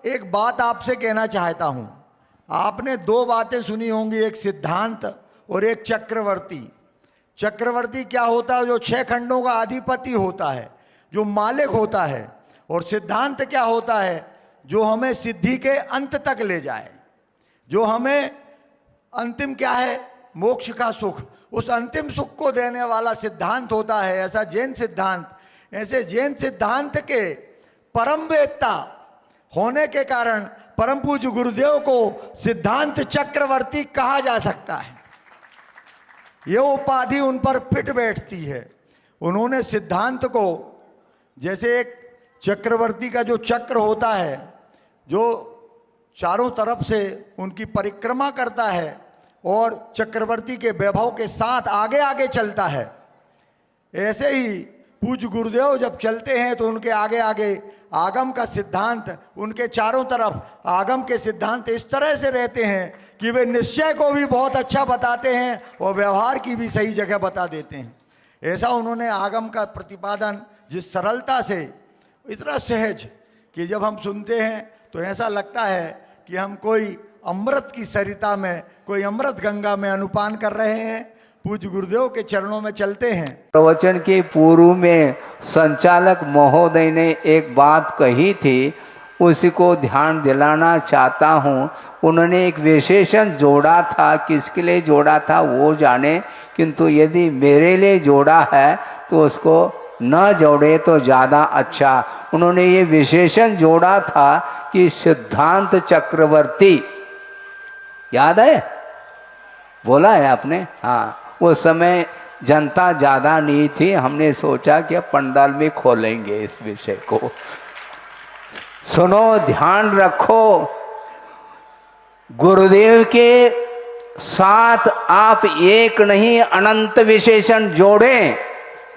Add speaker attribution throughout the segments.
Speaker 1: एक बात आपसे कहना चाहता हूं। आपने दो बातें सुनी होंगी, एक सिद्धांत और एक चक्रवर्ती। चक्रवर्ती क्या होता है? जो 6 खंडों का अधिपति होता है, जो मालिक होता है। और सिद्धांत क्या होता है? जो हमें सिद्धि के अंत तक ले जाए, जो हमें अंतिम क्या है? मोक्ष का सुख, उस अंतिम सुख को देने वाला सिद्धांत होता है। ऐसा जैन सिद्धांत, ऐसे जैन सिद्धांत के परमवेत्ता होने के कारण परम पूज्य गुरुदेव को सिद्धांत चक्रवर्ती कहा जा सकता है। यह उपाधि उन पर फिट बैठती है। उन्होंने सिद्धांत को, जैसे एक चक्रवर्ती का जो चक्र होता है, जो चारों तरफ से उनकी परिक्रमा करता है और चक्रवर्ती के वैभव के साथ आगे आगे चलता है, ऐसे ही पूज्य गुरुदेव जब चलते हैं तो उनके आगे आगे आगम का सिद्धांत, उनके चारों तरफ आगम के सिद्धांत इस तरह से रहते हैं कि वे निश्चय को भी बहुत अच्छा बताते हैं और व्यवहार की भी सही जगह बता देते हैं। ऐसा उन्होंने आगम का प्रतिपादन जिस सरलता से, इतना सहज कि जब हम सुनते हैं तो ऐसा लगता है कि हम कोई अमृत की सरिता में, कोई अमृत गंगा में अनुपान कर रहे हैं। पूज्य गुरुदेव के चरणों में चलते हैं।
Speaker 2: प्रवचन के पूर्व में संचालक महोदय ने एक बात कही थी, उसी को ध्यान दिलाना चाहता हूँ। उन्होंने एक विशेषण जोड़ा था, किसके लिए जोड़ा था वो जाने, किंतु यदि मेरे लिए जोड़ा है तो उसको न जोड़े तो ज़्यादा अच्छा। उन्होंने ये विशेषण जोड़ा था कि सिद्धांत चक्रवर्ती, याद है? बोला है आपने? हाँ, उस समय जनता ज़्यादा नहीं थी, हमने सोचा कि पंडाल में खोलेंगे इस विषय को। सुनो, ध्यान रखो, गुरुदेव के साथ आप एक नहीं अनंत विशेषण जोड़ें,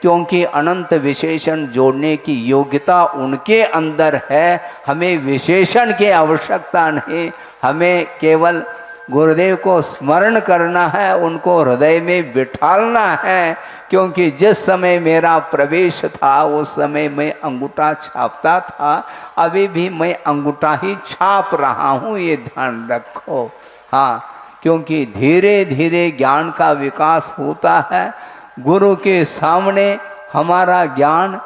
Speaker 2: क्योंकि अनंत विशेषण जोड़ने की योग्यता उनके अंदर है। हमें विशेषण की आवश्यकता नहीं, हमें केवल गुरुदेव को स्मरण करना है, उनको हृदय में बिठालना है। क्योंकि जिस समय मेरा प्रवेश था उस समय मैं अंगूठा छापता था, अभी भी मैं अंगूठा ही छाप रहा हूँ, ये ध्यान रखो। हाँ, क्योंकि धीरे धीरे ज्ञान का विकास होता है। गुरु के सामने हमारा ज्ञान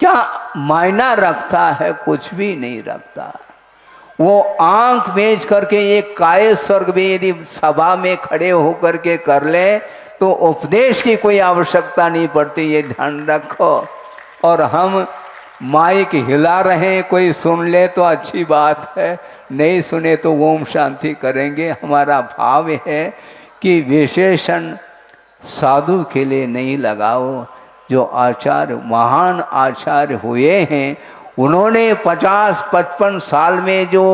Speaker 2: क्या मायना रखता है? कुछ भी नहीं रखता। वो आंख बेच करके एक काय स्वर्ग में यदि सभा में खड़े होकर के कर ले तो उपदेश की कोई आवश्यकता नहीं पड़ती, ये ध्यान रखो। और हम माइक हिला रहे हैं, कोई सुन ले तो अच्छी बात है, नहीं सुने तो ओम शांति करेंगे। हमारा भाव है कि विशेषण साधु के लिए नहीं लगाओ। जो आचार्य, महान आचार्य हुए हैं, उन्होंने 50-55 साल में जो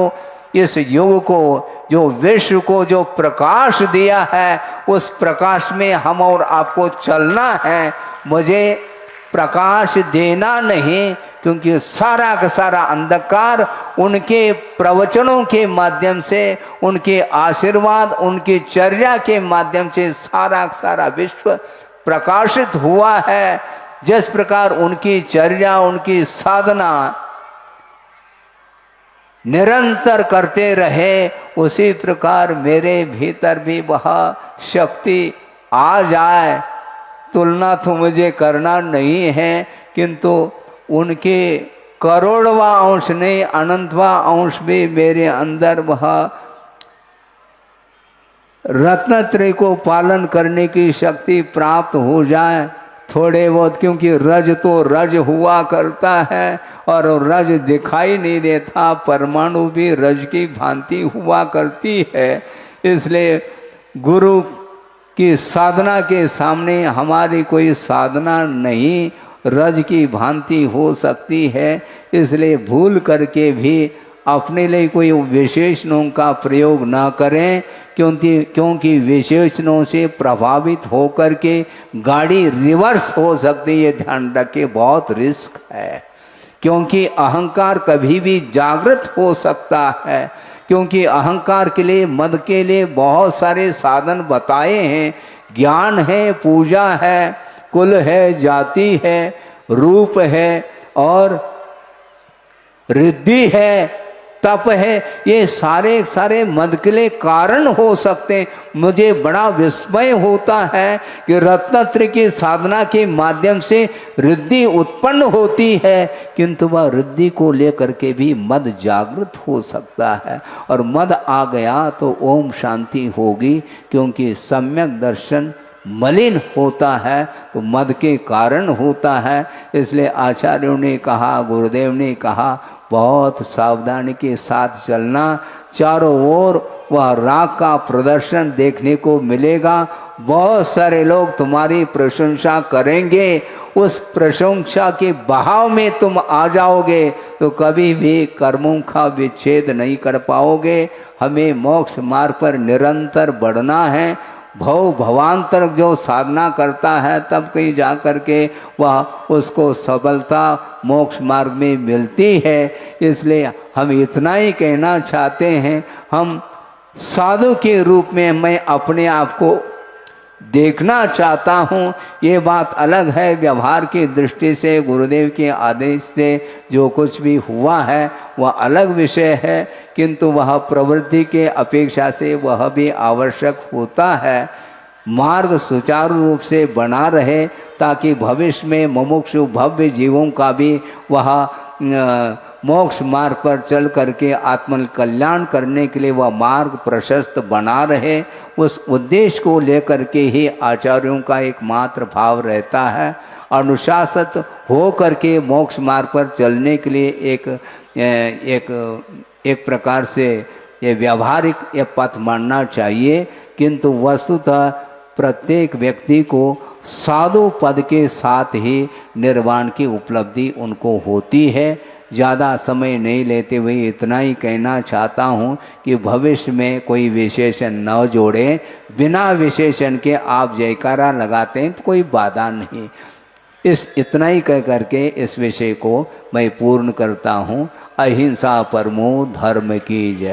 Speaker 2: इस युग को, जो विश्व को जो प्रकाश दिया है, उस प्रकाश में हम और आपको चलना है। मुझे प्रकाश देना नहीं, क्योंकि सारा का सारा अंधकार उनके प्रवचनों के माध्यम से, उनके आशीर्वाद, उनकी चर्या के माध्यम से सारा का सारा विश्व प्रकाशित हुआ है। जिस प्रकार उनकी चर्या, उनकी साधना निरंतर करते रहे, उसी प्रकार मेरे भीतर भी वह शक्ति आ जाए। तुलना तो मुझे करना नहीं है, किंतु उनके करोड़वा अंश नहीं, अनंतवा अंश भी मेरे अंदर वह रत्नत्रय को पालन करने की शक्ति प्राप्त हो जाए थोड़े बहुत। क्योंकि रज तो रज हुआ करता है और रज दिखाई नहीं देता, परमाणु भी रज की भांति हुआ करती है। इसलिए गुरु की साधना के सामने हमारी कोई साधना नहीं रज की भांति हो सकती है। इसलिए भूल करके भी अपने लिए कोई विशेषणों का प्रयोग ना करें, क्योंकि विशेषणों से प्रभावित होकर के गाड़ी रिवर्स हो सकती है। ध्यान रखें, बहुत रिस्क है, क्योंकि अहंकार कभी भी जागृत हो सकता है। क्योंकि अहंकार के लिए, मद के लिए बहुत सारे साधन बताए हैं। ज्ञान है, पूजा है, कुल है, जाति है, रूप है और रिद्धि है, तप है, ये सारे सारे मद के लिए कारण हो सकते हैं। मुझे बड़ा विस्मय होता है कि रत्नत्र की साधना के माध्यम से रिद्धि उत्पन्न होती है, किंतु वह रिद्धि को लेकर के भी मद जागृत हो सकता है। और मद आ गया तो ओम शांति होगी, क्योंकि सम्यक दर्शन मलिन होता है तो मद के कारण होता है। इसलिए आचार्यों ने कहा, गुरुदेव ने कहा, बहुत सावधानी के साथ चलना। चारों ओर वह राग का प्रदर्शन देखने को मिलेगा। बहुत सारे लोग तुम्हारी प्रशंसा करेंगे, उस प्रशंसा के बहाव में तुम आ जाओगे तो कभी भी कर्मों का विच्छेद नहीं कर पाओगे। हमें मोक्ष मार्ग पर निरंतर बढ़ना है। भवांतर जो साधना करता है तब कहीं जा कर के वह उसको सफलता मोक्ष मार्ग में मिलती है। इसलिए हम इतना ही कहना चाहते हैं, हम साधु के रूप में मैं अपने आप को देखना चाहता हूँ। ये बात अलग है, व्यवहार की दृष्टि से गुरुदेव के आदेश से जो कुछ भी हुआ है वह अलग विषय है, किंतु वह प्रवृत्ति के अपेक्षा से वह भी आवश्यक होता है। मार्ग सुचारू रूप से बना रहे ताकि भविष्य में मुमुक्षु भव्य जीवों का भी वह मोक्ष मार्ग पर चल करके आत्म कल्याण करने के लिए वह मार्ग प्रशस्त बना रहे। उस उद्देश्य को लेकर के ही आचार्यों का एकमात्र भाव रहता है। अनुशासित हो करके मोक्ष मार्ग पर चलने के लिए एक प्रकार से ये व्यावहारिक ये पथ मानना चाहिए, किंतु वस्तुतः प्रत्येक व्यक्ति को साधु पद के साथ ही निर्वाण की उपलब्धि उनको होती है। ज़्यादा समय नहीं लेते हुए इतना ही कहना चाहता हूँ कि भविष्य में कोई विशेषण न जोड़ें। बिना विशेषण के आप जयकारा लगाते हैं तो कोई बाधा नहीं। इतना ही कह करके इस विषय को मैं पूर्ण करता हूँ। अहिंसा परमो धर्म की जय।